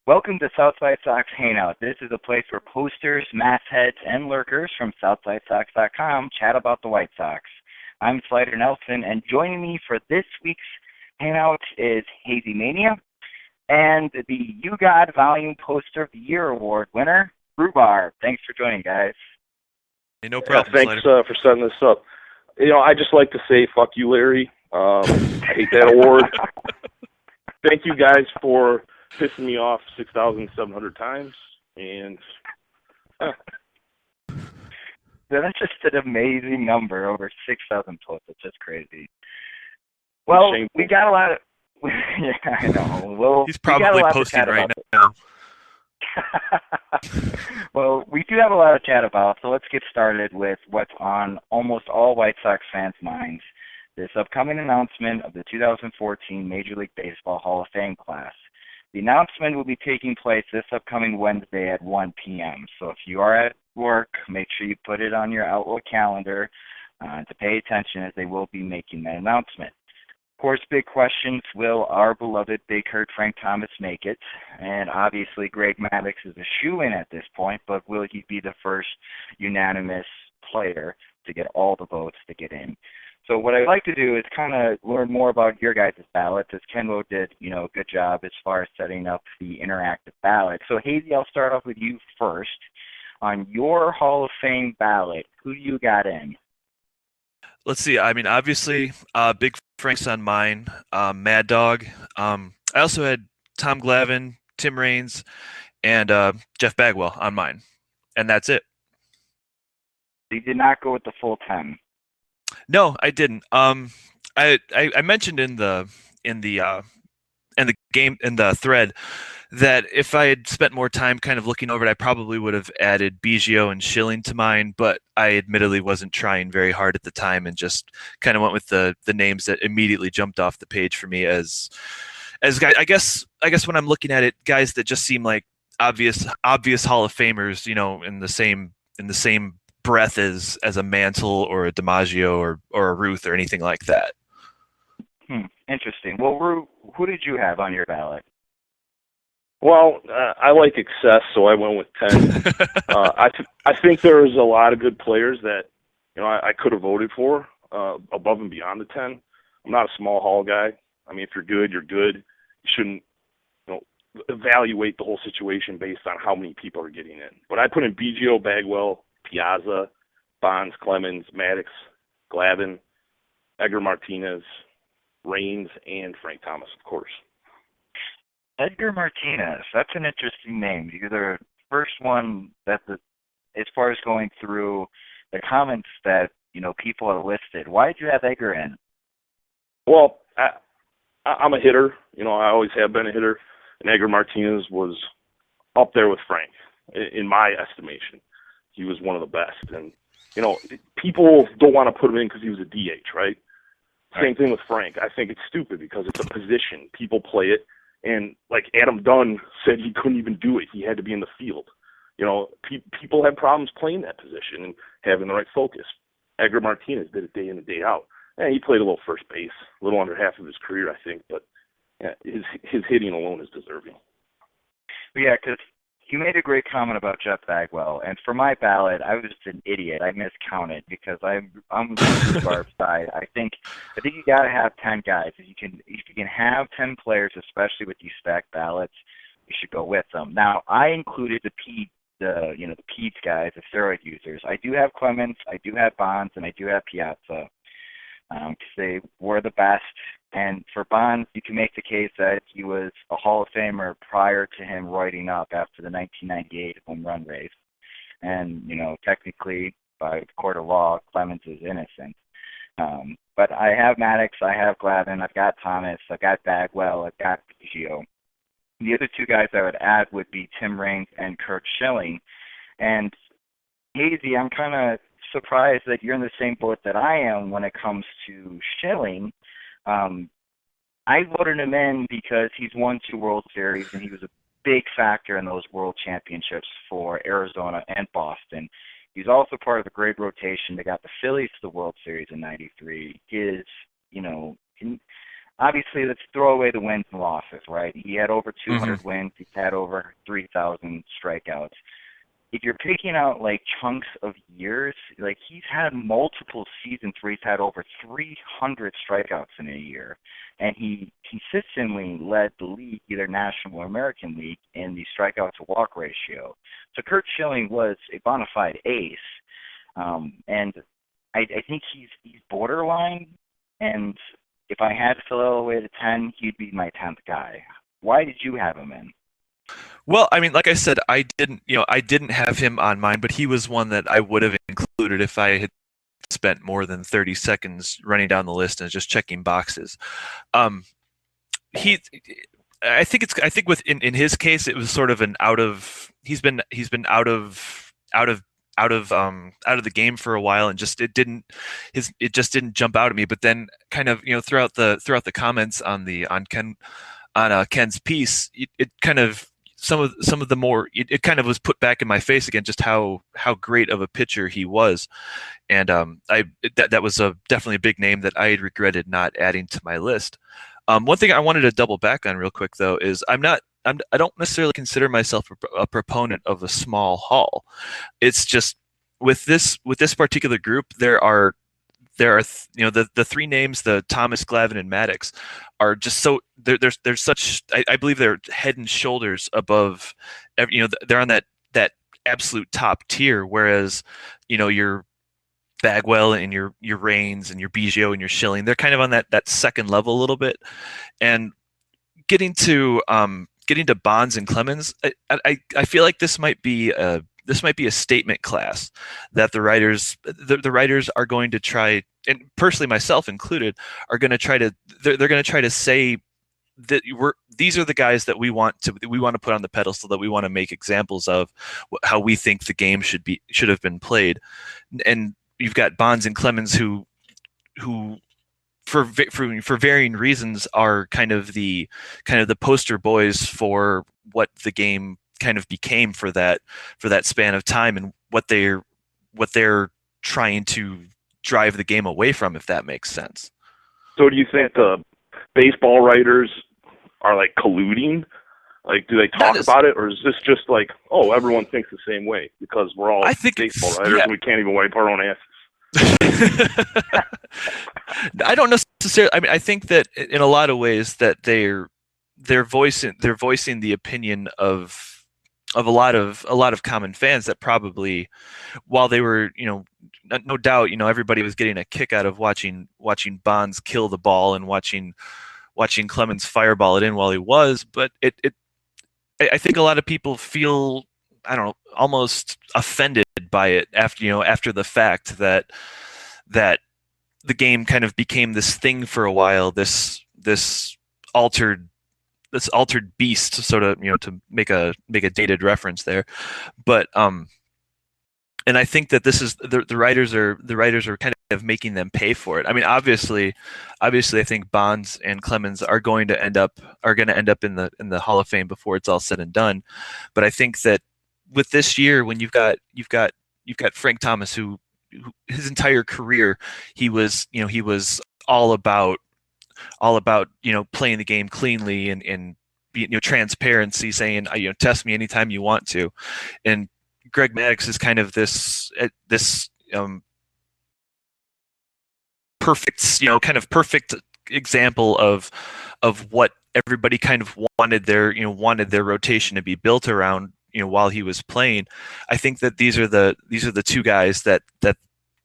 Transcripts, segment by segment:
Welcome to SouthSideSox Hangout. This is a place where posters, mastheads, and lurkers from SouthSideSox.com chat about the White Sox. I'm Slydernelson, and joining me for this week's Hangout is Hazymania and the You God Volume Poster of the Year Award winner, Rhubarb. Thanks for joining, guys. Hey, no problem. Yeah, thanks for setting this up. I just like to say, fuck you, Larry. I hate that award. Thank you guys for pissing me off 6,700 times, and That's just an amazing number, over 6,000 posts. It's just crazy. Well, we got a lot of... yeah, I know. Well, he's probably posting right now. Well, we do have a lot of chat about, so let's get started with what's on almost all White Sox fans' minds, this upcoming announcement of the 2014 Major League Baseball Hall of Fame class. The announcement will be taking place this upcoming Wednesday at 1 p.m., so if you are at work, make sure you put it on your Outlook calendar to pay attention, as they will be making that announcement. Of course, big questions: will our beloved Big Hurt Frank Thomas make it? And obviously, Greg Maddux is a shoo-in at this point, but will he be the first unanimous player to get all the votes to get in? So what I'd like to do is kind of learn more about your guys' ballots, as Kenwo did, a good job as far as setting up the interactive ballot. So, Hazy, I'll start off with you first. On your Hall of Fame ballot, who do you got in? Let's see. I mean, obviously, Big Frank's on mine. Mad Dog. I also had Tom Glavine, Tim Raines, and Jeff Bagwell on mine, and that's it. You did not go with the full 10. No, I didn't. I mentioned in the thread that if I had spent more time kind of looking over it, I probably would have added Biggio and Schilling to mine, but I admittedly wasn't trying very hard at the time and just kind of went with the names that immediately jumped off the page for me as guys. I guess when I'm looking at it, guys that just seem like obvious Hall of Famers, in the same breath as a Mantle or a DiMaggio or a Ruth or anything like that. Interesting. Well, who did you have on your ballot? Well, I like excess, so I went with 10. I think there's a lot of good players that I could have voted for above and beyond the 10. I'm not a small hall guy. I mean, if you're good, you're good. You shouldn't evaluate the whole situation based on how many people are getting in. But I put in Biggio, Bagwell, Piazza, Bonds, Clemens, Maddux, Glavine, Edgar Martinez, Raines, and Frank Thomas, of course. Edgar Martinez, that's an interesting name. You're the first one that, as far as going through the comments that people have listed. Why did you have Edgar in? Well, I'm a hitter. I always have been a hitter, and Edgar Martinez was up there with Frank, in my estimation. He was one of the best, and people don't want to put him in because he was a DH, right? Same thing with Frank. I think it's stupid because it's a position. People play it. And like Adam Dunn said, he couldn't even do it. He had to be in the field. People have problems playing that position and having the right focus. Edgar Martinez did it day in and day out. And he played a little first base, a little under half of his career, I think. But his hitting alone is deserving. Yeah, because you made a great comment about Jeff Bagwell, and for my ballot, I was just an idiot. I miscounted because I'm on the Rhubarb side. I think you got to have 10 guys. If you can have 10 players, especially with these stacked ballots, you should go with them. Now, I included the Peds guys, the steroid users. I do have Clemens, I do have Bonds, and I do have Piazza because they were the best. And for Bonds, you can make the case that he was a Hall of Famer prior to him roiding up after the 1998 home run race. And, technically, by the court of law, Clemens is innocent. But I have Maddux, I have Glavine, I've got Thomas, I've got Bagwell, I've got Biggio. The other two guys I would add would be Tim Raines and Kurt Schilling. And, Hazy, I'm kind of surprised that you're in the same boat that I am when it comes to Schilling. I voted him in because he's won 2 World Series, and he was a big factor in those World Championships for Arizona and Boston. He's also part of the great rotation that got the Phillies to the World Series in '93. obviously, let's throw away the wins and losses, right? He had over 200 wins. He's had over 3,000 strikeouts. If you're picking out like chunks of years, like he's had multiple seasons where he's had over 300 strikeouts in a year, and he consistently led the league, either National or American League, in the strikeout to walk ratio. So Curt Schilling was a bona fide ace, and I think he's borderline. And if I had to fill it all the way to 10, he'd be my 10th guy. Why did you have him in? Well, I mean, like I said, I didn't have him on mine, but he was one that I would have included if I had spent more than 30 seconds running down the list and just checking boxes. I think in his case, it was sort of he's been out of the game for a while, and it just didn't jump out at me. But then kind of, throughout the comments on Ken's piece, it kind of, some of the more, it kind of was put back in my face again, just how great of a pitcher he was. And that was definitely a big name that I had regretted not adding to my list. One thing I wanted to double back on real quick, though, is I don't necessarily consider myself a proponent of a small haul. It's just with this particular group, there are the three names, the Thomas, Glavine, and Maddox, are just so they're such, I believe they're head and shoulders above. They're on that absolute top tier, whereas your Bagwell and your Raines and your Biggio and your Schilling, they're kind of on that second level a little bit. And getting to Bonds and Clemens, I feel like this might be a statement class that the writers are going to try, and personally myself included, are going to try to they're going to try to say that these are the guys that we want to put on the pedestal, that we want to make examples of how we think the game should have been played. And you've got Bonds and Clemens who for varying reasons are kind of the poster boys for what the game kind of became for that span of time, and what they're trying to drive the game away from, if that makes sense. So do you think the baseball writers are like colluding? Like, do they talk about it, or is this just like, oh, everyone thinks the same way because we're all baseball writers and we can't even wipe our own asses? I don't necessarily. I mean, I think that in a lot of ways that they're voicing the opinion of a lot of common fans that probably, while they were, no doubt, everybody was getting a kick out of watching Bonds kill the ball and watching Clemens fireball it in while he was, but I think a lot of people feel, I don't know, almost offended by it after the fact that the game kind of became this thing for a while, this altered beast, sort of, to make a dated reference there. But and I think that this is the writers are kind of making them pay for it. I mean, obviously I think Bonds and Clemens are going to end up in the Hall of Fame before it's all said and done. But I think that with this year, when you've got Frank Thomas, who his entire career he was all about playing the game cleanly and transparency, saying test me anytime you want to, and Greg Maddux is kind of this perfect example of what everybody kind of wanted their rotation to be built around while he was playing. I think that these are the two guys that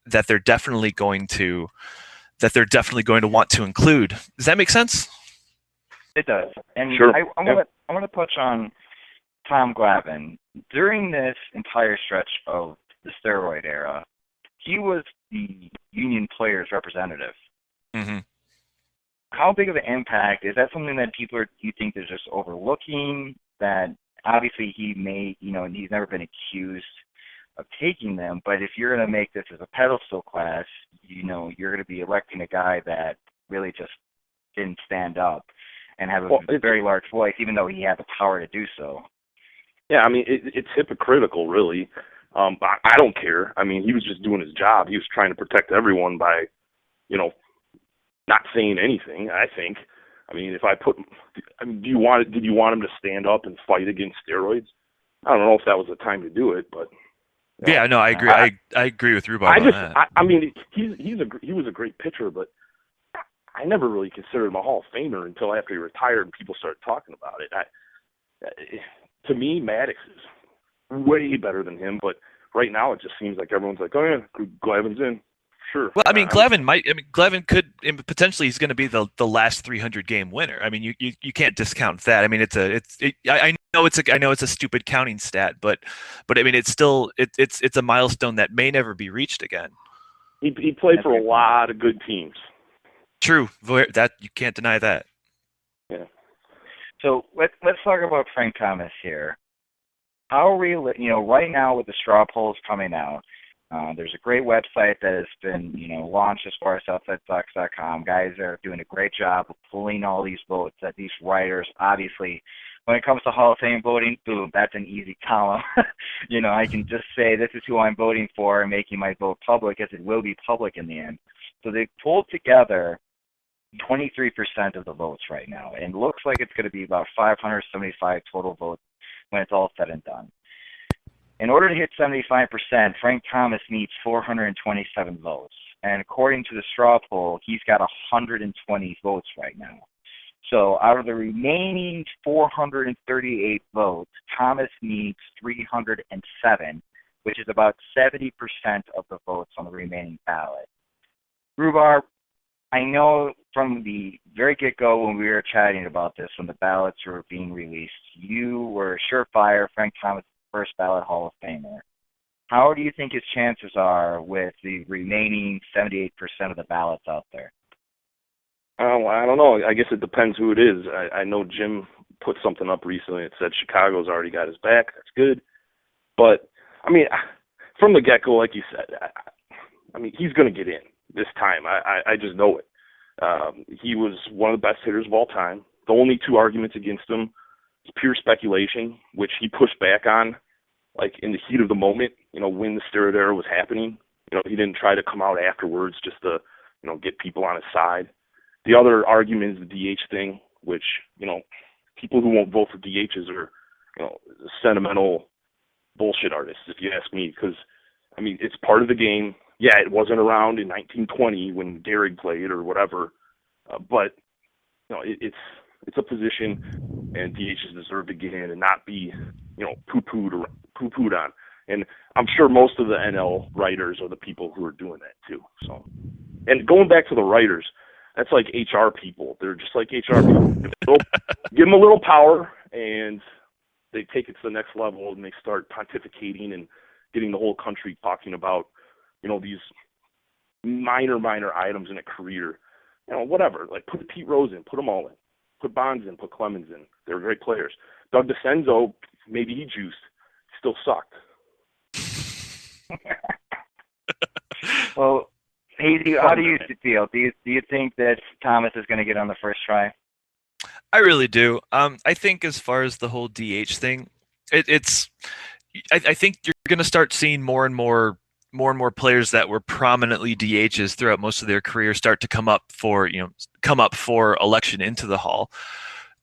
they're definitely going to want to include. Does that make sense? It does. And sure. I want to touch on Tom Glavine. During this entire stretch of the steroid era, he was the Union players' representative. Mm-hmm. How big of an impact is that? Something that you think they're just overlooking? That obviously he may, he's never been accused of taking them, but if you're going to make this as a pedestal class, you're going to be electing a guy that really just didn't stand up and have a very large voice, even though he had the power to do so. Yeah, I mean, it's hypocritical, really. I don't care. I mean, he was just doing his job. He was trying to protect everyone by, not saying anything, I think. I mean, did you want him to stand up and fight against steroids? I don't know if that was the time to do it, but yeah, no, I agree. I agree with Rhubarb on that. I mean, he was a great pitcher, but I never really considered him a Hall of Famer until after he retired and people started talking about it. To me, Maddox is way better than him, but right now it just seems like everyone's like, oh yeah, Glavin's in. Sure. Well, I mean, Glavin could potentially, he's going to be the last 300 game winner. I mean, you can't discount that. I mean, I know it's a stupid counting stat, but I mean, it's a milestone that may never be reached again. He played for a lot of good teams. True, that you can't deny that. Yeah. So let's talk about Frank Thomas here. How are we? Right now with the straw polls coming out. There's a great website that has been, launched as far as SouthSideSox.com. Guys are doing a great job of pulling all these votes that these writers, obviously, when it comes to Hall of Fame voting, boom, that's an easy column. I can just say this is who I'm voting for and making my vote public, as it will be public in the end. So they pulled together 23% of the votes right now, and it looks like it's going to be about 575 total votes when it's all said and done. In order to hit 75%, Frank Thomas needs 427 votes. And according to the straw poll, he's got 120 votes right now. So out of the remaining 438 votes, Thomas needs 307, which is about 70% of the votes on the remaining ballot. Rhubarb, I know from the very get-go when we were chatting about this, when the ballots were being released, you were surefire Frank Thomas first ballot Hall of Famer. How do you think his chances are with the remaining 78% of the ballots out there? I don't know. I guess it depends who it is. I know Jim put something up recently that said Chicago's already got his back. That's good. But, I mean, from the get-go, like you said, I mean, he's going to get in this time. I just know it. He was one of the best hitters of all time. The only two arguments against him is pure speculation, which he pushed back on, like in the heat of the moment, when the steroid era was happening. He didn't try to come out afterwards just to, get people on his side. The other argument is the DH thing, which, people who won't vote for DHs are, sentimental bullshit artists, if you ask me, because, I mean, it's part of the game. Yeah, it wasn't around in 1920 when Gehrig played or whatever, but it's a position, and DHs deserve to get in and not be, poo-pooed on. And I'm sure most of the NL writers are the people who are doing that too. So, and going back to the writers, that's like HR people. They're just like HR people. Give them a little power, and they take it to the next level, and they start pontificating and getting the whole country talking about, these minor items in a career. Whatever. Like, put Pete Rose in, put them all in. Put Bonds in, put Clemens in. They were great players. Doug DeCenzo, maybe he juiced. Still sucked. Well, Hazy, how do you feel? Do you think that Thomas is going to get on the first try? I really do. I think as far as the whole DH thing, I think you're going to start seeing more and more players that were prominently DHs throughout most of their career start to come up for election into the Hall.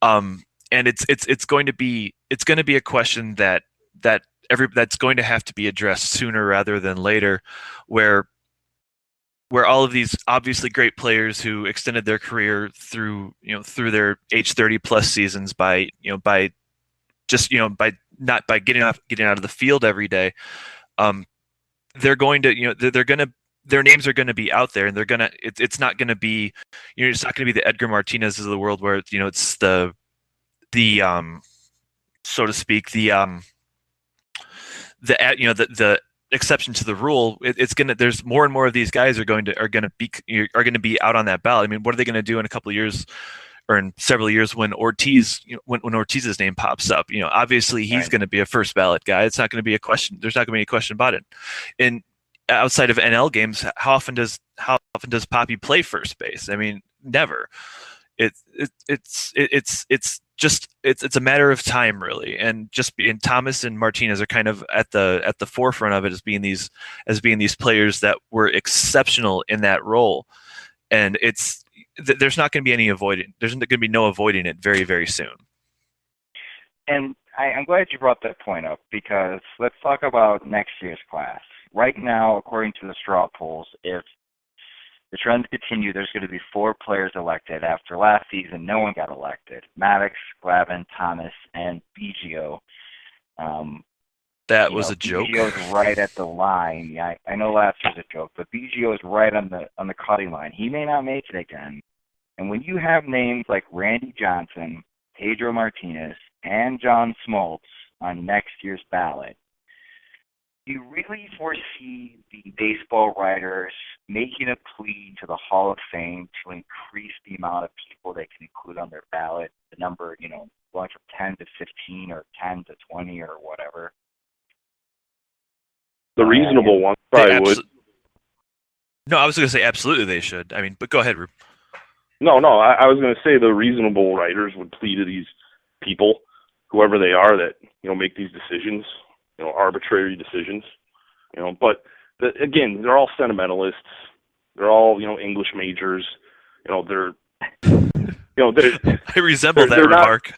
And it's going to be a question that's going to have to be addressed sooner rather than later, where all of these obviously great players who extended their career through their age 30 plus seasons by getting out of the field every day, their names are going to be out there, and it's not going to be, it's not going to be the Edgar Martinez's of the world where it's the so to speak, the exception to the rule. There's more and more of these guys are going to be out on that ballot. I mean, what are they going to do in a couple of years or in several years when when Ortiz's name pops up? Obviously he's going to be a first ballot guy. It's not going to be a question. There's not going to be any question about it. And outside of NL games, how often does Poppy play first base? I mean, never. It's a matter of time, really. And Thomas and Martinez are kind of at the forefront of it as being these players that were exceptional in that role. And there's not going to be any avoiding. There's going to be no avoiding it very, very soon. And I'm glad you brought that point up, because let's talk about next year's class. Right now, according to the straw polls, if the trends continue, there's going to be 4 players elected. After last season, no one got elected. Maddox, Glavin, Thomas, and Biggio. That was a joke. Biggio's right at the line. Yeah, I know last year's a joke, but Biggio is right on the cutting line. He may not make it again. And when you have names like Randy Johnson, Pedro Martinez, and John Smoltz on next year's ballot, you really foresee the baseball writers making a plea to the Hall of Fame to increase the amount of people they can include on their ballot, the number, going from 10 to 15 or 10 to 20 or whatever? The reasonable one probably would. No, I was going to say absolutely they should. I mean, but go ahead, Rube. No, I was going to say the reasonable writers would plead to these people, whoever they are, that make these decisions, arbitrary decisions, But again, they're all sentimentalists. They're all English majors. They're I resemble that remark.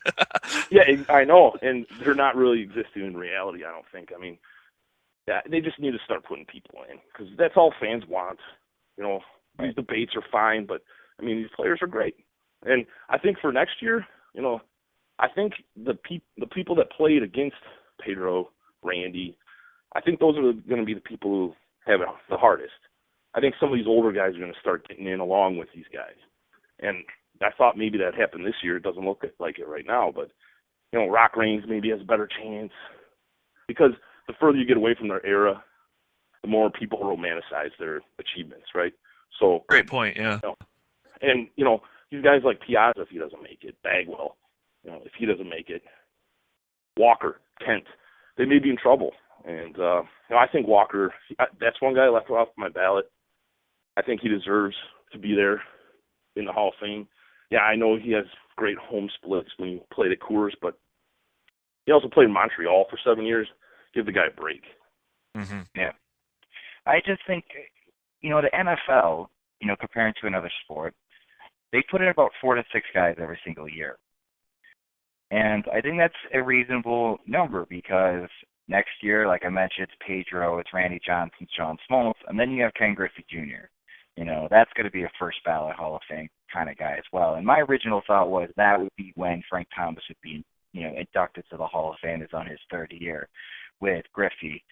Yeah, I know, and they're not really existing in reality. I don't think. I mean, yeah, they just need to start putting people in, because that's all fans want. These debates are fine, but I mean, these players are great, and I think for next year, I think the people that played against Pedro, Randy, I think those are going to be the people who have it the hardest. I think some of these older guys are going to start getting in along with these guys, and I thought maybe that happened this year. It doesn't look like it right now, but Rock Reigns maybe has a better chance, because the further you get away from their era, the more people romanticize their achievements, right? So great point, yeah. And these guys like Piazza, if he doesn't make it, Bagwell, if he doesn't make it, Walker, Kent, they may be in trouble. And I think Walker, that's one guy I left off my ballot. I think he deserves to be there in the Hall of Fame. Yeah, I know he has great home splits when he played at Coors, but he also played in Montreal for 7 years. Give the guy a break. Mm-hmm. Yeah. I just think, the NFL, comparing to another sport, they put in about 4 to 6 guys every single year. And I think that's a reasonable number, because next year, like I mentioned, it's Pedro, it's Randy Johnson, John Smoltz, and then you have Ken Griffey Jr. That's going to be a first ballot Hall of Fame kind of guy as well. And my original thought was that would be when Frank Thomas would be, inducted to the Hall of Fame, is on his third year with Griffey.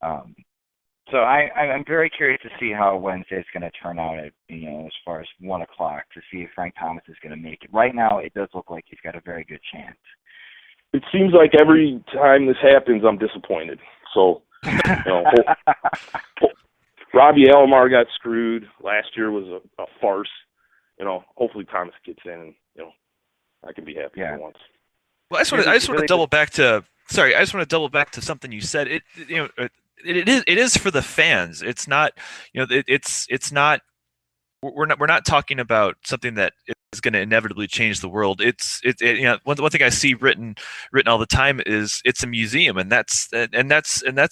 So I'm very curious to see how Wednesday is going to turn out at, as far as 1 o'clock, to see if Frank Thomas is going to make it. Right now, it does look like he's got a very good chance. It seems like every time this happens, I'm disappointed. So, Robbie Alomar got screwed. Last year was a farce. Hopefully Thomas gets in, and I can be happy for once. Well, I just want to double back to. Sorry, I just want to double back to something you said. It is for the fans. It's not. It's not. We're not talking about something that is going to inevitably change the world. One thing I see written all the time is it's a museum, and that's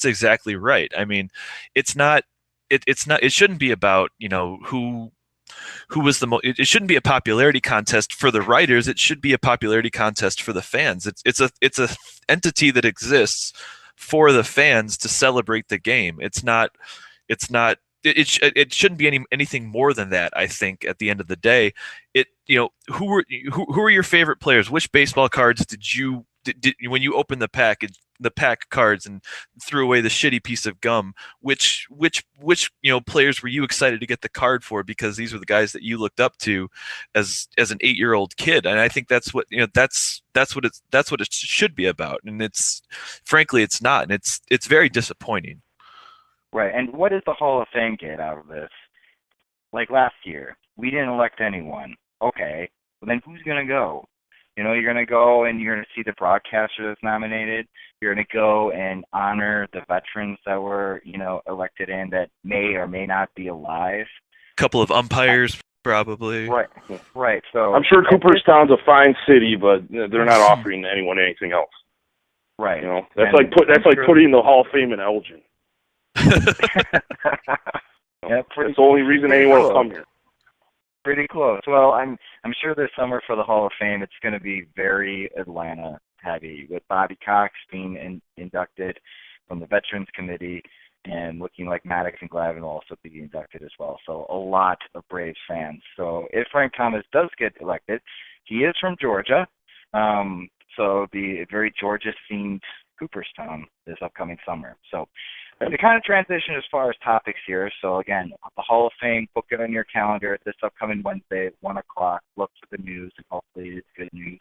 exactly right. I mean, it's not. It shouldn't be about who was the most. It shouldn't be a popularity contest for the writers. It should be a popularity contest for the fans. It's a entity that exists for the fans to celebrate the game. It shouldn't be anything more than that. I think at the end of the day, who were your favorite players? Which baseball cards did when you opened the pack cards and threw away the shitty piece of gum? Which players were you excited to get the card for, because these were the guys that you looked up to as an 8-year-old kid? And I think that's what that's what it should be about. And frankly it's not, and it's very disappointing. Right. And what does the Hall of Fame get out of this? Like last year, we didn't elect anyone. Okay, well then who's going to go? You're going to go and you're going to see the broadcaster that's nominated. You're going to go and honor the veterans that were, elected in that may or may not be alive. A couple of umpires, probably. Right. So I'm sure Cooperstown's a fine city, but they're not offering anyone anything else. Right. That's like putting the Hall of Fame in Elgin. Yeah, that's the only reason anyone will come here. Pretty close. Well, I'm sure this summer for the Hall of Fame, it's going to be very Atlanta heavy, with Bobby Cox being inducted from the Veterans Committee, and looking like Maddox and Glavine will also be inducted as well. So a lot of Braves fans. So if Frank Thomas does get elected, he is from Georgia, so it'll be a very Georgia-themed Cooperstown this upcoming summer. So to kind of transition as far as topics here, so again, the Hall of Fame, book it on your calendar this upcoming Wednesday at 1 o'clock. Look for the news, and hopefully it's good news.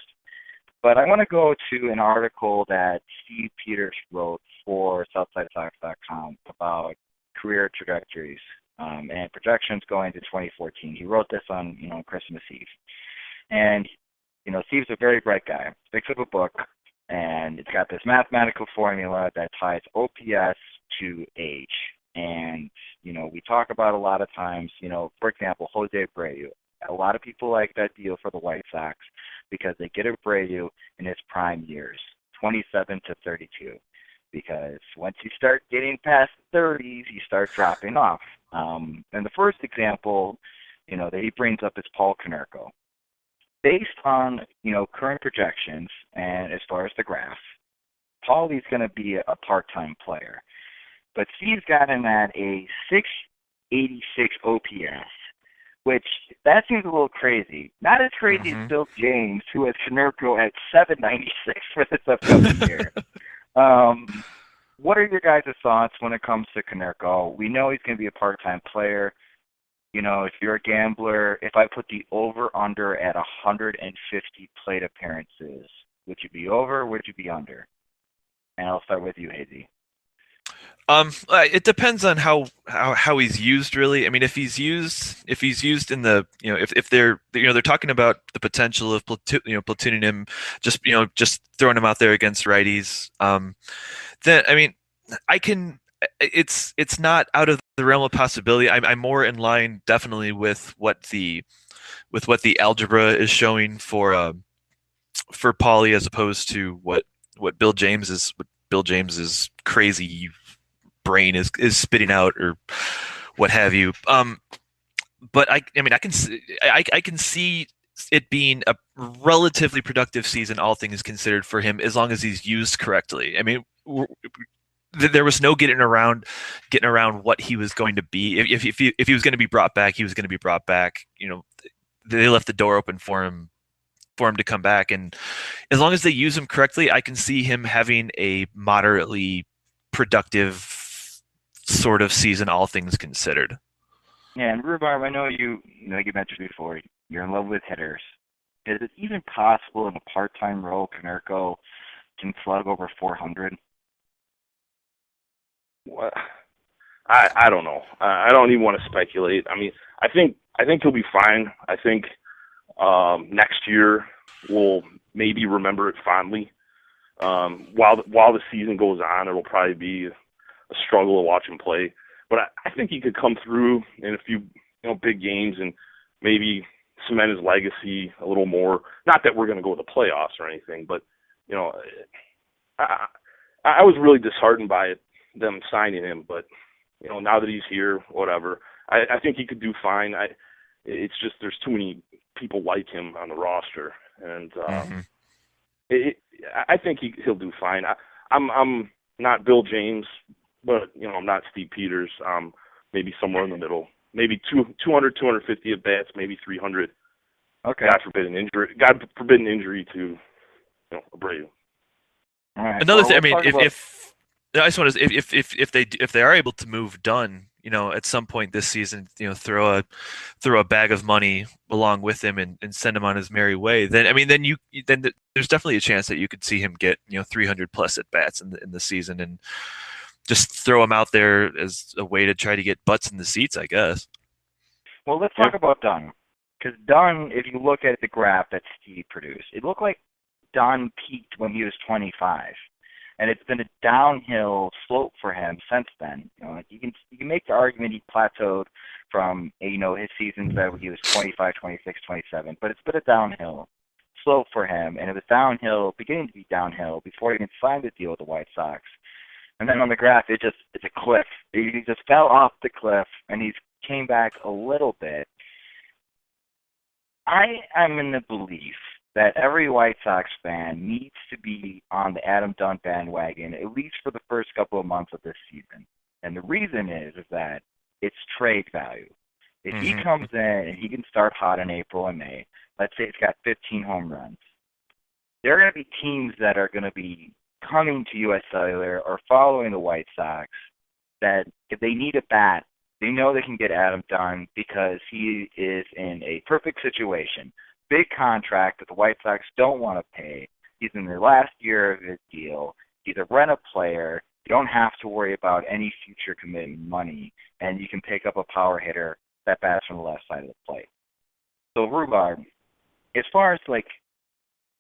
But I want to go to an article that Steve Peters wrote for SouthSideSox.com about career trajectories and projections going to 2014. He wrote this on, Christmas Eve. And, Steve's a very bright guy. Picks up a book, and it's got this mathematical formula that ties OPS to age. And, we talk about a lot of times, for example, Jose Abreu. A lot of people like that deal for the White Sox because they get Abreu in his prime years, 27 to 32. Because once you start getting past the 30s, you start dropping off. And the first example, that he brings up is Paul Konerko. Based on, current projections and as far as the graph, Paulie's going to be a part-time player. But Steve's got him at a 686 OPS, which that seems a little crazy. Not as crazy as Bill James, who has Konerko at 796 for this upcoming year. What are your guys' thoughts when it comes to Konerko? We know he's going to be a part-time player. If you're a gambler, if I put the over-under at 150 plate appearances, would you be over or would you be under? And I'll start with you, Hazy. It depends on how he's used, really. I mean, if he's used in the, if they're talking about the potential of platooning him, just throwing him out there against righties, then I mean, it's not out of the realm of possibility. I'm more in line definitely with what the algebra is showing for Paulie, as opposed to what Bill James's crazy brain is spitting out or what have you. But I can see it being a relatively productive season, all things considered, for him, as long as he's used correctly. I mean, there was no getting around what he was going to be. If he was going to be brought back, he was going to be brought back. They left the door open for him to come back, and as long as they use him correctly, I can see him having a moderately productive sort of season, all things considered. Yeah, and Rhubarb, I know you mentioned before, you're in love with hitters. Is it even possible in a part-time role Konerko can slug over 400? What? I don't know. I don't even want to speculate. I mean, I think he'll be fine. I think next year we'll maybe remember it fondly. While the season goes on, it'll probably be a struggle to watch him play. But I think he could come through in a few big games and maybe cement his legacy a little more. Not that we're going to go to the playoffs or anything, but I was really disheartened by them signing him. But now that he's here, whatever, I think he could do fine. It's just there's too many people like him on the roster, and I think he'll do fine. I'm not Bill James, but I'm not Steve Peters. Maybe somewhere in the middle. Maybe 200, 250 at bats, maybe 300. Okay. God forbid an injury to Abreu. All right. Another thing, I let's mean, talk about- I just want to if they are able to move Dunn, at some point this season, throw a bag of money along with him and send him on his merry way, then there's definitely a chance that you could see him get 300 plus at bats in the season, and just throw him out there as a way to try to get butts in the seats, I guess. Well, let's talk about Dunn. Because Dunn, if you look at the graph that Steve produced, it looked like Dunn peaked when he was 25. And it's been a downhill slope for him since then. You can make the argument he plateaued from his seasons that he was 25, 26, 27, but it's been a downhill slope for him, and it was beginning to be downhill before he even signed the deal with the White Sox. And then on the graph, it's a cliff. He just fell off the cliff, and he's came back a little bit. I am in the belief that every White Sox fan needs to be on the Adam Dunn bandwagon at least for the first couple of months of this season. And the reason is that it's trade value. If he comes in and he can start hot in April and May, let's say he's got 15 home runs, there are going to be teams that are going to be coming to U.S. Cellular or following the White Sox that if they need a bat, they know they can get Adam Dunn because he is in a perfect situation. Big contract that the White Sox don't want to pay. He's in the last year of his deal. He's a rent-a player. You don't have to worry about any future commitment money, and you can pick up a power hitter that bats from the left side of the plate. So, Rhubarb, as far as, like,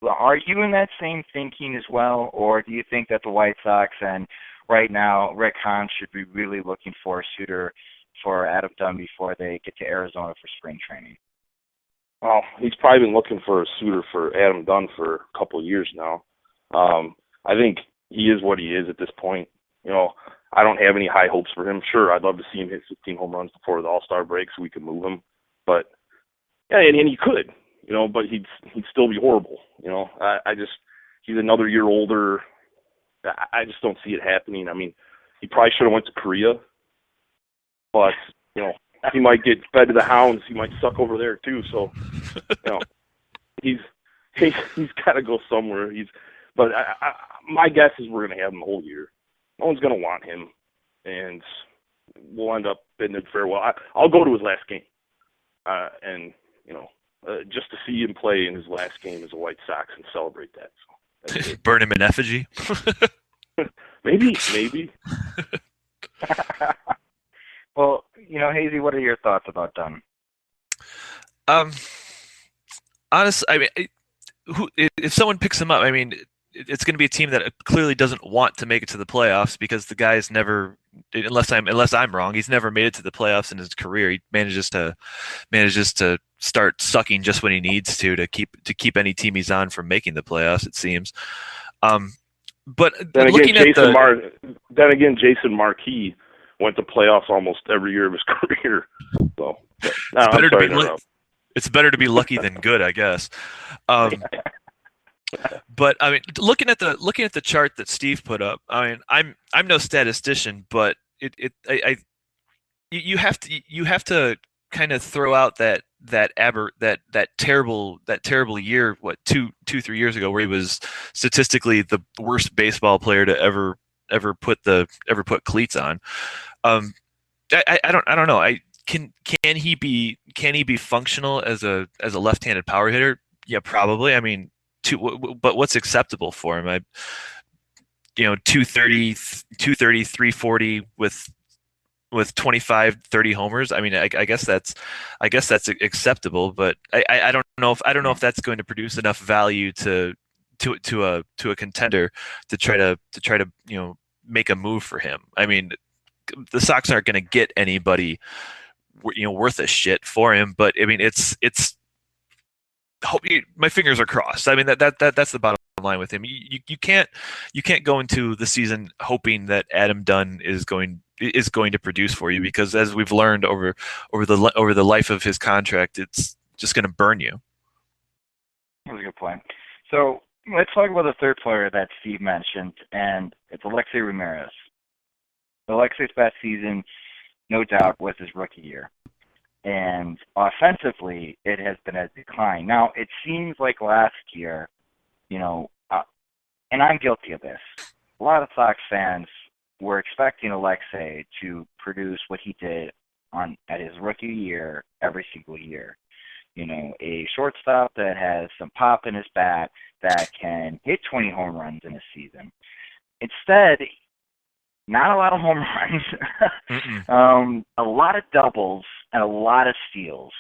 are you in that same thinking as well, or do you think that the White Sox and right now Rick Hahn should be really looking for a suitor for Adam Dunn before they get to Arizona for spring training? Well, he's probably been looking for a suitor for Adam Dunn for a couple of years now. I think he is what he is at this point. You know, I don't have any high hopes for him. Sure, I'd love to see him hit 15 home runs before the All-Star break so we could move him. But, yeah, and he could, you know, but he'd still be horrible. You know, he's another year older. I just don't see it happening. I mean, he probably should have went to Korea. But, you know, he might get fed to the hounds. He might suck over there too. So, you know, he's got to go somewhere. But my guess is we're going to have him the whole year. No one's going to want him, and we'll end up bidding him farewell. I'll go to his last game, and you know, just to see him play in his last game as a White Sox and celebrate that. So, burn him in effigy. maybe. Well, you know, Hazy, what are your thoughts about Dunn? Honestly, I mean, if someone picks him up, I mean, it's going to be a team that clearly doesn't want to make it to the playoffs because the guy's never, unless I'm wrong, he's never made it to the playoffs in his career. He manages to start sucking just when he needs to keep any team he's on from making the playoffs. It seems. But then looking again, Jason Marquis went to playoffs almost every year of his career. So it's better to be lucky than good, I guess. But I mean, looking at the chart that Steve put up, I mean, I'm no statistician, but you have to kind of throw out that terrible year, 3 years ago, where he was statistically the worst baseball player to ever put cleats on. I don't know. Can he be functional as a left-handed power hitter? Yeah, probably. I mean, but what's acceptable for him? 230, 340 with 25, 30 homers. I mean, I guess that's acceptable, but I don't know if that's going to produce enough value to a contender to try to make a move for him. I mean, the Sox aren't going to get anybody worth a shit for him, but I mean, it's my fingers are crossed. I mean, that's the bottom line with him. You can't go into the season hoping that Adam Dunn is going to produce for you, because as we've learned over the life of his contract, it's just going to burn you. That's a good point. So let's talk about the third player that Steve mentioned, and it's Alexei Ramirez. Alexei's best season, no doubt, was his rookie year. And offensively, it has been a decline. Now, it seems like last year, and I'm guilty of this, a lot of Sox fans were expecting Alexei to produce what he did at his rookie year every single year. A shortstop that has some pop in his bat that can hit 20 home runs in a season. Instead, not a lot of home runs, a lot of doubles, and a lot of steals.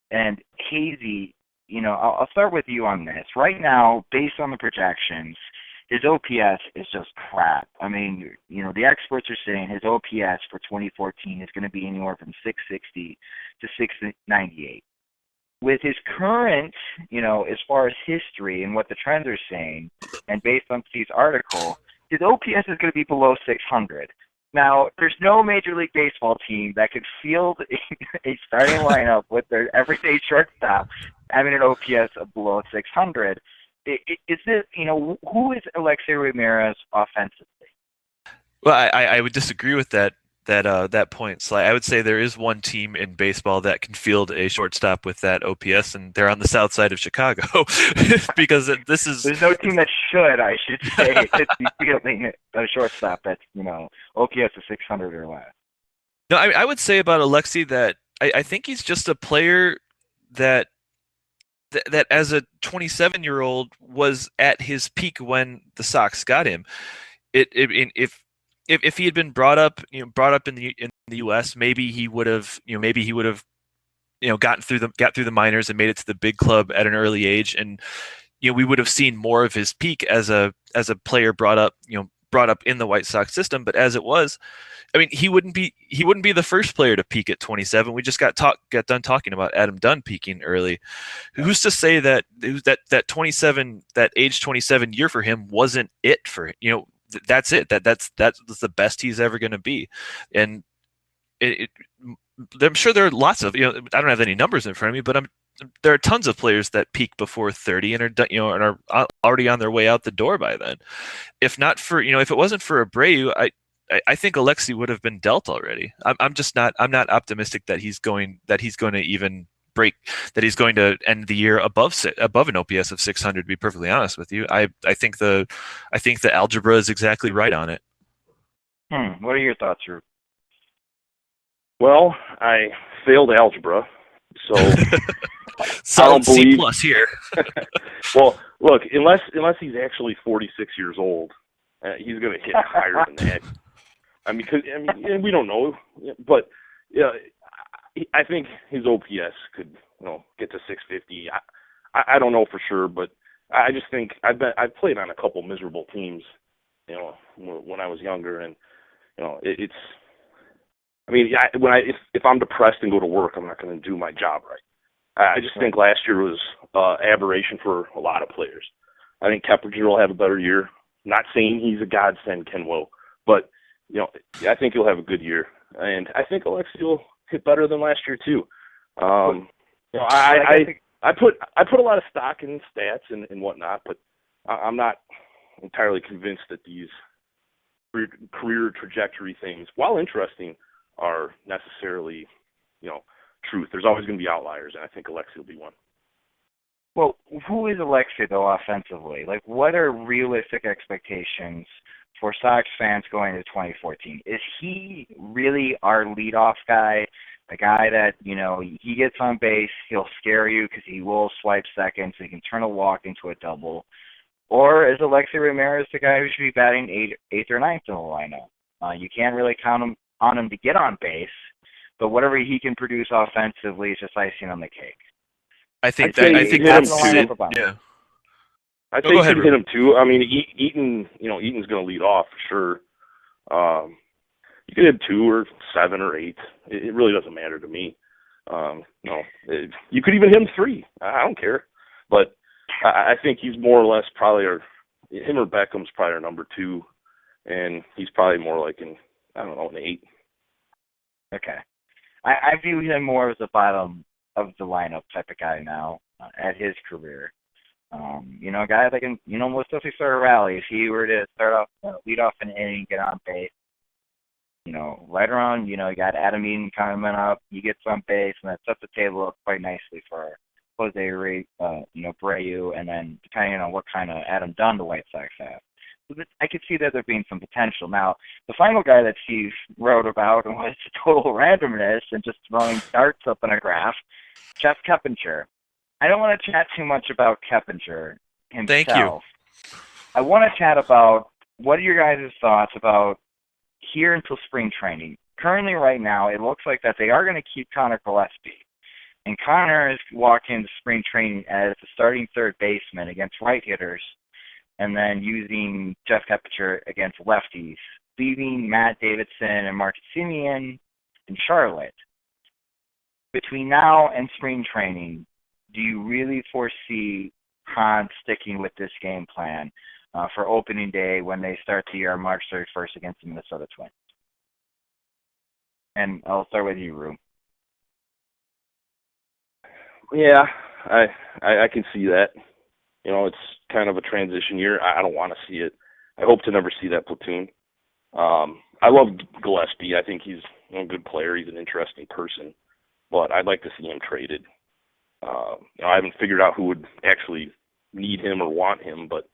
And Hazy, I'll start with you on this. Right now, based on the projections, his OPS is just crap. I mean, the experts are saying his OPS for 2014 is going to be anywhere from 660 to 698. With his current, as far as history and what the trends are saying, and based on Steve's article, his OPS is going to be below 600. Now, there's no Major League Baseball team that could field a starting lineup with their everyday shortstop having an OPS of below 600. Is it, who is Alexei Ramirez offensively? Well, I would disagree with that point. Sly. I would say there is one team in baseball that can field a shortstop with that OPS, and they're on the south side of Chicago. Because there's no team that should, I should say, be fielding a shortstop that's OPS of 600 or less. No, I would say about Alexei that I think he's just a player that as a 27-year-old was at his peak when the Sox got him. If he had been brought up in the U.S., maybe he would have got through the minors and made it to the big club at an early age, and we would have seen more of his peak as a player brought up in the White Sox system. But as it was, I mean, he wouldn't be the first player to peak at 27. We just got done talking about Adam Dunn peaking early. Who's to say that 27, that age 27 year for him wasn't it for him? That's it. That's the best he's ever going to be, and I'm sure there are lots of I don't have any numbers in front of me, but there are tons of players that peak before 30 and are already on their way out the door by then. If not for if it wasn't for Abreu, I think Alexei would have been dealt already. I'm not optimistic that he's going to even break, that he's going to end the year above an OPS of 600. To be perfectly honest with you, I think the algebra is exactly right on it. What are your thoughts, Rube? Well, I failed algebra, so solid C+ here. Well, look, unless he's actually 46 years old, he's going to hit higher than that. I mean, and we don't know, but I think his OPS could, get to 650. I don't know for sure, but I just think I've played on a couple miserable teams, when I was younger, and it's. I mean, if I'm depressed and go to work, I'm not going to do my job right. I just think last year was aberration for a lot of players. I think Keppinger will have a better year. Not saying he's a godsend, Ken Woe, but I think he'll have a good year, and I think Alexei will hit better than last year too. I put a lot of stock in stats and whatnot, but I'm not entirely convinced that these career trajectory things, while interesting, are necessarily truth. There's always going to be outliers, and I think Alexei will be one. Well, who is Alexei, though, offensively? Like, what are realistic expectations for Sox fans going into 2014? Is he really our leadoff guy, a guy that, he gets on base, he'll scare you because he will swipe second, so he can turn a walk into a double? Or is Alexei Ramirez the guy who should be batting eighth or ninth in the lineup? You can't really count on him to get on base, but whatever he can produce offensively is just icing on the cake. I think that's yeah. I think you should hit him too. I mean, Eaton's going to lead off for sure. You could hit 2 or 7 or 8. It really doesn't matter to me. You could even hit him 3. I don't care. But I think he's more or less probably him or Beckham's probably our number 2, and he's probably more like an 8. Okay. I view him more as the bottom of the lineup type of guy now at his career. A guy that can, most definitely start a rally. If he were to start off, lead off an inning, get on base, later on, you got Adam Eaton coming up, he gets on base, and that sets the table up quite nicely for Jose Abreu, and then depending on what kind of Adam Dunn the White Sox have. I could see that there being some potential. Now, the final guy that Steve wrote about was total randomness and just throwing darts up in a graph, Jeff Keppinger. I don't want to chat too much about Keppinger himself. Thank you. I want to chat about what are your guys' thoughts about here until spring training. Currently, right now, it looks like that they are going to keep Connor Gillespie. And Connor is walking into spring training as the starting third baseman against right hitters, and then using Jeff Keppinger against lefties, leaving Matt Davidson and Marcus Semien in Charlotte. Between now and spring training, do you really foresee Hahn sticking with this game plan for opening day when they start the year on March 31st against the Minnesota Twins? And I'll start with you, Rue. Yeah, I can see that. It's kind of a transition year. I don't want to see it. I hope to never see that platoon. I love Gillespie. I think he's a good player. He's an interesting person, but I'd like to see him traded. I haven't figured out who would actually need him or want him, but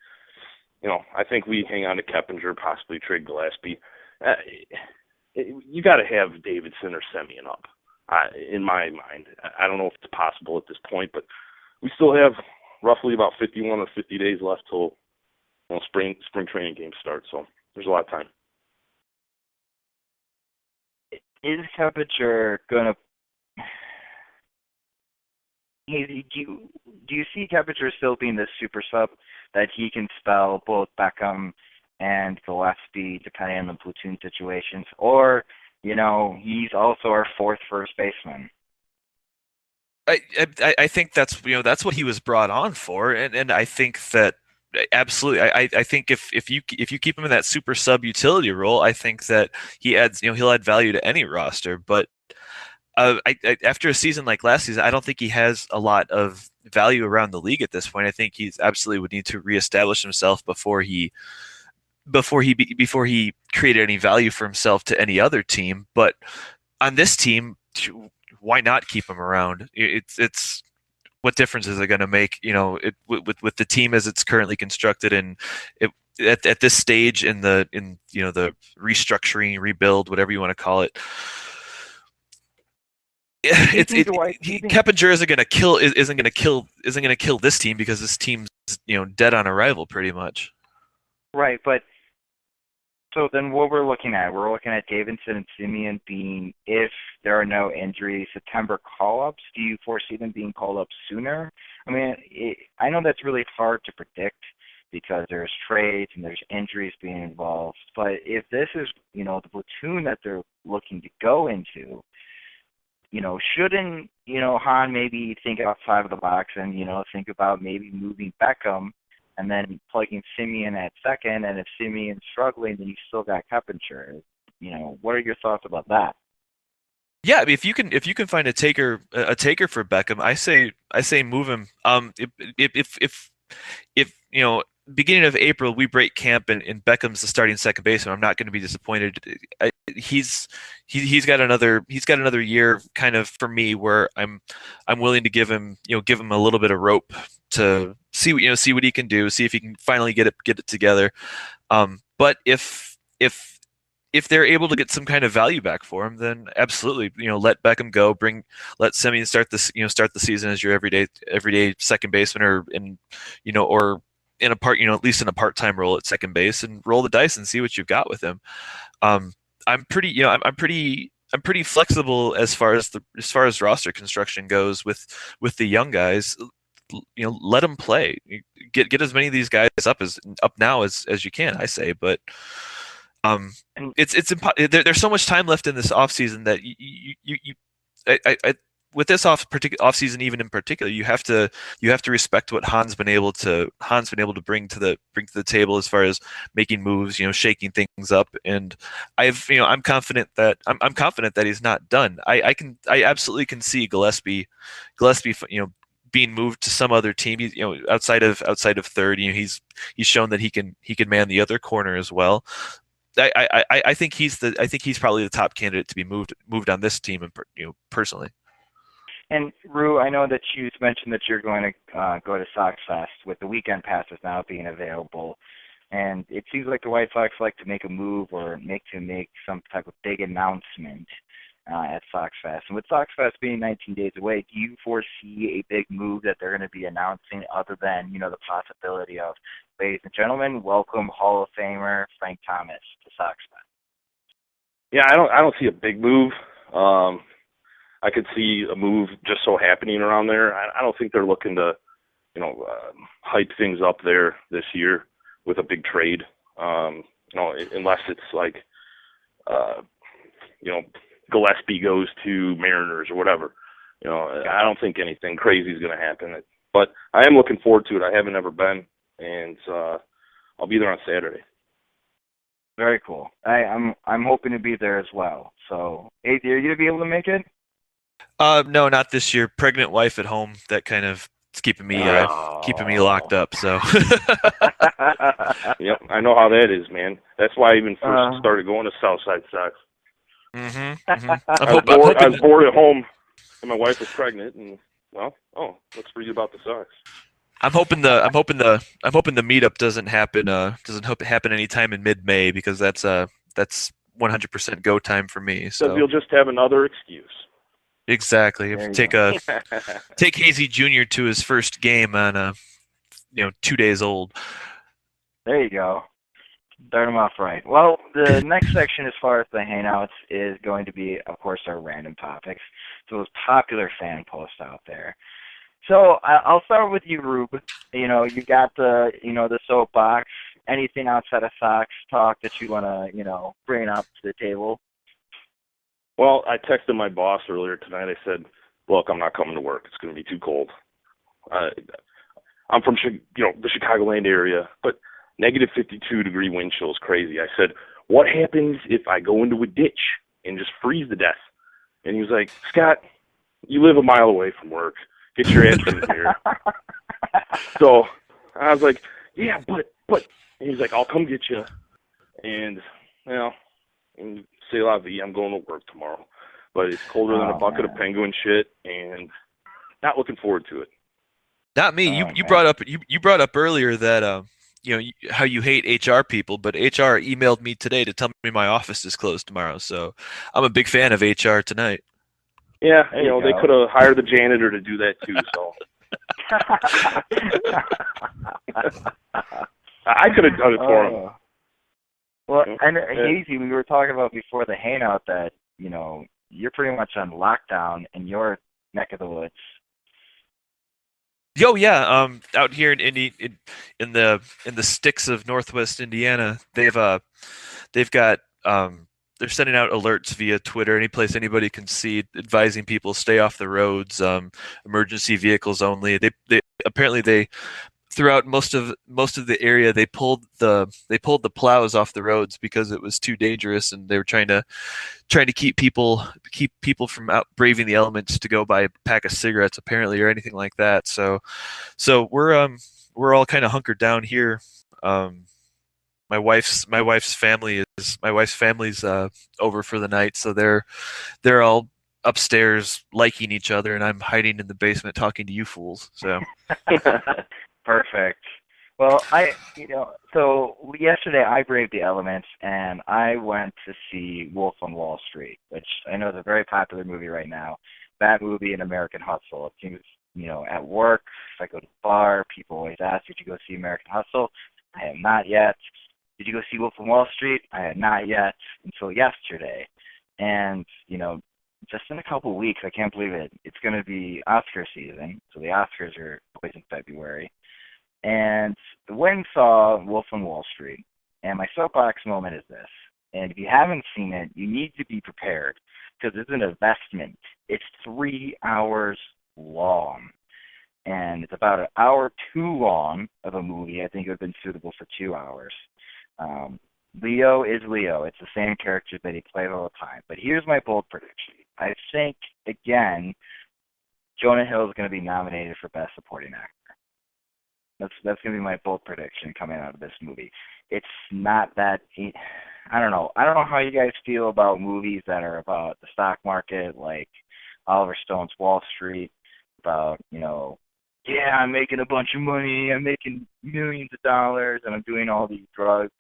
I think we hang on to Keppinger, possibly trade Gillespie. You got to have Davidson or Semyon up. In my mind, I don't know if it's possible at this point, but we still have roughly about 51 or 50 days left till spring training games start. So there's a lot of time. Is Keppinger gonna? Do you see Keppinger still being this super sub that he can spell both Beckham and Gillespie depending on the platoon situations, or he's also our fourth first baseman? I think that's what he was brought on for, and I think that absolutely. I think if you keep him in that super sub utility role, I think that he'll add value to any roster. But after a season like last season, I don't think he has a lot of value around the league at this point. I think he's absolutely would need to reestablish himself before he created any value for himself to any other team. But on this team, why not keep him around? It's what difference is it going to make? With the team as it's currently constructed, and at this stage in the restructuring, rebuild, whatever you want to call it. Keppinger isn't going to kill this team because this team's dead on arrival pretty much. Right, but so then what we're looking at Davidson and Semyon being, if there are no injuries, September call-ups. Do you foresee them being called up sooner? I mean, I know that's really hard to predict because there's trades and there's injuries being involved. But if this is, the platoon that they're looking to go into, shouldn't, Han maybe think outside of the box and, think about maybe moving Beckham and then plugging Semyon at second, and if Semyon's struggling, then you still got Keppinger. What are your thoughts about that? Yeah, I mean, if you can find a taker for Beckham, I say move him. If beginning of April we break camp and Beckham's the starting second baseman, I'm not going to be disappointed. He's got another year kind of for me where I'm willing to give him a little bit of rope to see what he can do, see if he can finally get it together. But if they're able to get some kind of value back for him, then absolutely, let Beckham go. Let Semyon start the season as your everyday second baseman, or in a part, at least in a part-time role at second base, and roll the dice and see what you've got with him. I'm pretty flexible as far as roster construction goes with the young guys. Let them play. Get as many of these guys up now as you can, I say, but. There's so much time left in this off season that with this off season, even in particular, you have to respect what Han's been able to bring to the table as far as making moves, shaking things up, and I'm confident that he's not done. I absolutely can see Gillespie, being moved to some other team, outside of third. He's shown that he can man the other corner as well. I think he's probably the top candidate to be moved on this team, and personally. And Rue, I know that you mentioned that you're going to go to Sox Fest with the weekend passes now being available, and it seems like the White Sox like to make a move or make some type of big announcement at Sox Fest. And with Sox Fest being 19 days away, do you foresee a big move that they're going to be announcing other than the possibility of, ladies and gentlemen, welcome Hall of Famer Frank Thomas to Sox Fest? Yeah, I don't see a big move. I could see a move just so happening around there. I don't think they're looking to, hype things up there this year with a big trade. Unless it's like, Gillespie goes to Mariners or whatever. I don't think anything crazy is going to happen. But I am looking forward to it. I haven't ever been, and I'll be there on Saturday. Very cool. I'm hoping to be there as well. So, hey, are you gonna be able to make it? No, not this year. Pregnant wife at home. That kind of is keeping me Oh. locked up. So. Yep, I know how that is, man. That's why I even Uh, first started going to SouthSideSox. I'm, I was hoping that, bored at home, and my wife was pregnant, and well, let's read about the Sox. I'm hoping the meetup doesn't happen anytime in mid-May because that's 100% go time for me. Because So you'll just have another excuse. exactly, there you take go. take Hazy Jr. to his first game on 2 days old. There you go. Start them off right. Well, the next section, as far as the Hangouts, is going to be, of course, our random topics. So those popular fan posts out there. So I'll start with you, Rube. You got the soapbox. Anything outside of Sox talk that you want to, bring up to the table? Well, I texted my boss earlier tonight. I said, "Look, I'm not coming to work. It's going to be too cold. I'm from the Chicagoland area, but negative 52-degree wind chill is crazy." I said, "What happens if I go into a ditch and just freeze to death?" And he was like, "Scott, you live a mile away from work. Get your ass in here." So I was like, "Yeah, but," and he's like, "I'll come get you." And, and say la vie, I'm going to work tomorrow. But it's colder than a bucket of penguin shit, and not looking forward to it. Not me. You brought up earlier that how you hate HR people, but HR emailed me today to tell me my office is closed tomorrow. So I'm a big fan of HR tonight. Yeah, They could have hired the janitor to do that too. So I could have done it for him. Well, and Hazy, we were talking about before the Hangout that you're pretty much on lockdown in your neck of the woods. Yo, yeah. Out here in the sticks of Northwest Indiana, they've got they're sending out alerts via Twitter, any place anybody can see, advising people stay off the roads, emergency vehicles only. They apparently throughout most of the area they pulled the plows off the roads because it was too dangerous, and they were trying to keep people from out braving the elements to go buy a pack of cigarettes apparently, or anything like that. So we're all kind of hunkered down here. My wife's family's over for the night, so they're all upstairs liking each other, and I'm hiding in the basement talking to you fools. So Perfect. Well, so yesterday I braved the elements and I went to see Wolf on Wall Street, which I know is a very popular movie right now. That movie and American Hustle. It seems, at work, if I go to the bar, people always ask, "Did you go see American Hustle?" I have not yet. "Did you go see Wolf on Wall Street?" I had not yet until yesterday. And, just in a couple of weeks, I can't believe it, it's going to be Oscar season. So the Oscars are always in February. And went and saw Wolf on Wall Street. And my soapbox moment is this. And if you haven't seen it, you need to be prepared because it's an investment. It's 3 hours long. And it's about an hour too long of a movie. I think it would have been suitable for 2 hours. Leo is Leo. It's the same character that he played all the time. But here's my bold prediction. I think, again, Jonah Hill is going to be nominated for Best Supporting Actor. That's going to be my bold prediction coming out of this movie. It's not that I don't know. I don't know how you guys feel about movies that are about the stock market, like Oliver Stone's Wall Street, about, yeah, I'm making a bunch of money, I'm making millions of dollars, and I'm doing all these drugs,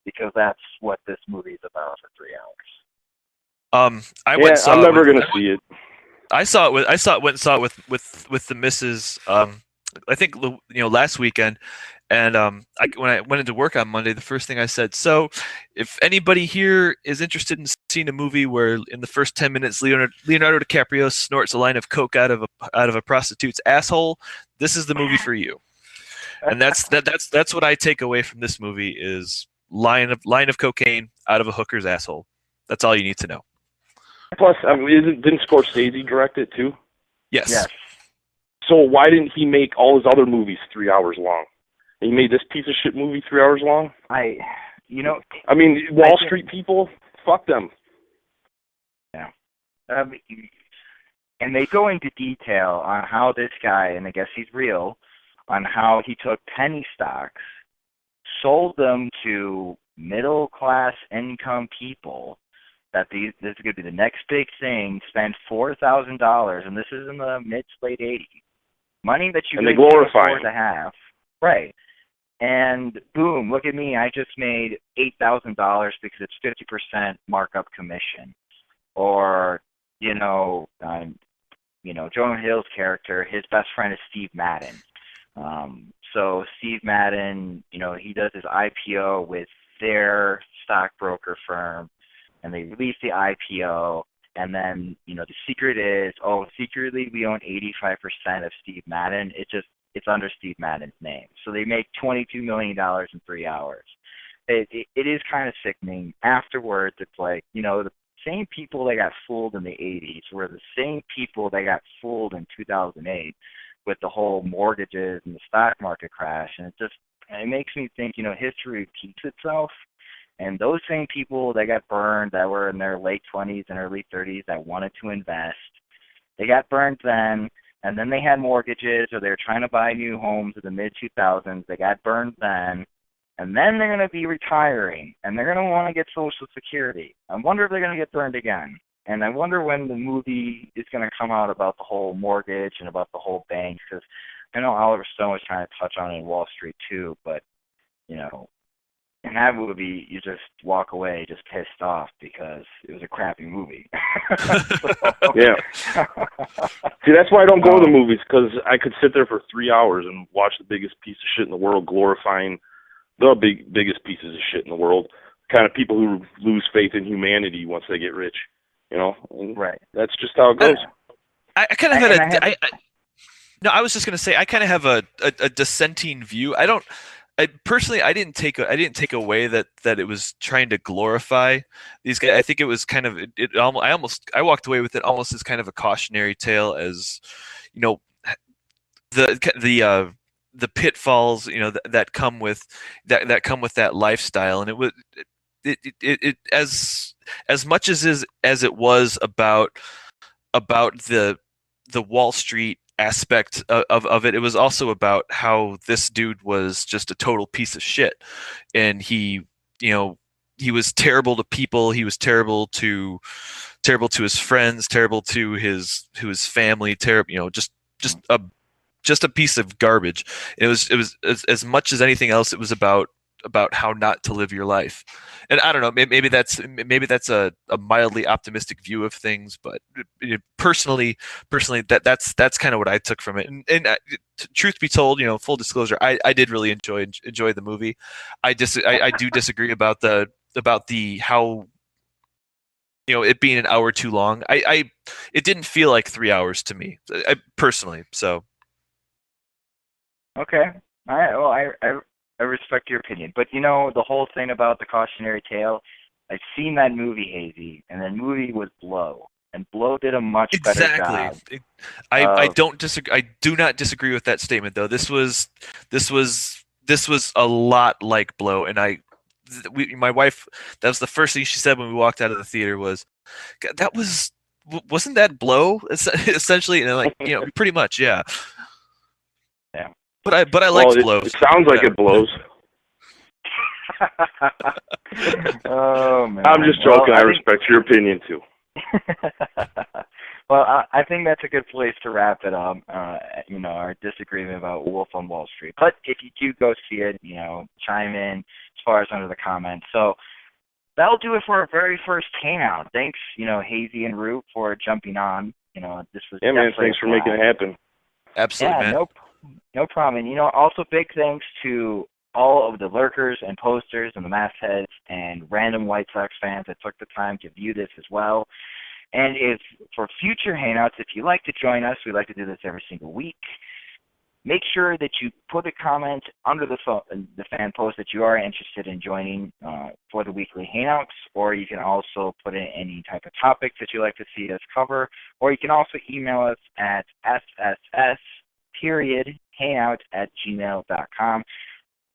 because that's what this movie is about for 3 hours. I'm never going to see it. I went and saw it with the missus. I think last weekend, and when I went into work on Monday, the first thing I said, "So, if anybody here is interested in seeing a movie where in the first 10 minutes Leonardo DiCaprio snorts a line of coke out of a prostitute's asshole, this is the movie for you." And that's what I take away from this movie is line of cocaine out of a hooker's asshole. That's all you need to know. Plus, didn't Scorsese direct it too? Yes. So why didn't he make all his other movies 3 hours long? And he made this piece of shit movie 3 hours long? You know, I mean, Wall Street people, fuck them. Yeah. And they go into detail on how this guy, and I guess he's real, on how he took penny stocks, sold them to middle-class income people, that this is going to be the next big thing, spend $4,000, and this is in the mid to late 80s. Money that you can't afford to have. Right. And boom, look at me, I just made $8,000 because it's 50% markup commission. Or, Jonah Hill's character, his best friend is Steve Madden. So Steve Madden, he does his IPO with their stockbroker firm, and they release the IPO, and then, the secret is, secretly we own 85% of Steve Madden. It's under Steve Madden's name. So they make $22 million in 3 hours. It is kind of sickening. Afterwards, it's like, the same people that got fooled in the 80s were the same people that got fooled in 2008 with the whole mortgages and the stock market crash. And it makes me think, history repeats itself. And those same people that got burned, that were in their late 20s and early 30s, that wanted to invest, they got burned then, and then they had mortgages, or they were trying to buy new homes in the mid-2000s. They got burned then, and then they're going to be retiring, and they're going to want to get Social Security. I wonder if they're going to get burned again. And I wonder when the movie is going to come out about the whole mortgage and about the whole bank, because I know Oliver Stone was trying to touch on it in Wall Street too, but, in that movie, you just walk away just pissed off because it was a crappy movie. Yeah. See, that's why I don't go to the movies, because I could sit there for 3 hours and watch the biggest piece of shit in the world glorifying the biggest pieces of shit in the world, kind of people who lose faith in humanity once they get rich, And right. That's just how it goes. I kind of had no, I was just going to say I kind of have a dissenting view. Personally, I didn't take away that it was trying to glorify these guys. I think it was kind of I walked away with it almost as kind of a cautionary tale, as the pitfalls that come with that lifestyle. And it was it as much as it was about the Wall Street aspect of it. It was also about how this dude was just a total piece of shit, and he was terrible to people. He was terrible to his friends, terrible to his family, terrible, just a piece of garbage. It was as much as anything else, it was about how not to live your life. And I don't know, maybe that's a mildly optimistic view of things, but personally, that's kind of what I took from it. And truth be told, full disclosure, I did really enjoy the movie. I do disagree about the how it being an hour too long. It didn't feel like 3 hours to me, personally. So. Okay. All right. Well, I respect your opinion. But, the whole thing about the cautionary tale, I've seen that movie, Hazy, and that movie was Blow. And Blow did a much better job. I don't disagree. I do not disagree with that statement, though. This was a lot like Blow, and my wife, that was the first thing she said when we walked out of the theater was, wasn't that Blow? Essentially, and like, pretty much, yeah. Yeah. But I liked Blow. It sounds like it blows. Oh man! I'm just joking. I respect your opinion too. Well, I think that's a good place to wrap it up. Our disagreement about Wolf on Wall Street. But if you do go see it, chime in as far as under the comments. So that'll do it for our very first Hangout. Thanks, Hazy and Root, for jumping on. This was man. Thanks for making it happen. Absolutely, man. No problem. And, also big thanks to all of the lurkers and posters and the mastheads and random White Sox fans that took the time to view this as well. And if for future Hangouts, if you'd like to join us, we like to do this every single week. Make sure that you put a comment under the fan post that you are interested in joining for the weekly Hangouts, or you can also put in any type of topics that you'd like to see us cover, or you can also email us at sss.hangout@gmail.com.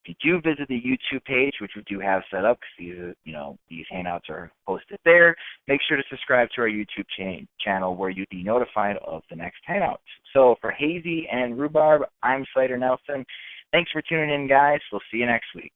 If you do visit the YouTube page, which we do have set up because these hangouts are posted there, make sure to subscribe to our YouTube channel where you'll be notified of the next hangout. So for Hazy and Rhubarb, I'm Slydernelson. Thanks for tuning in, guys. We'll see you next week.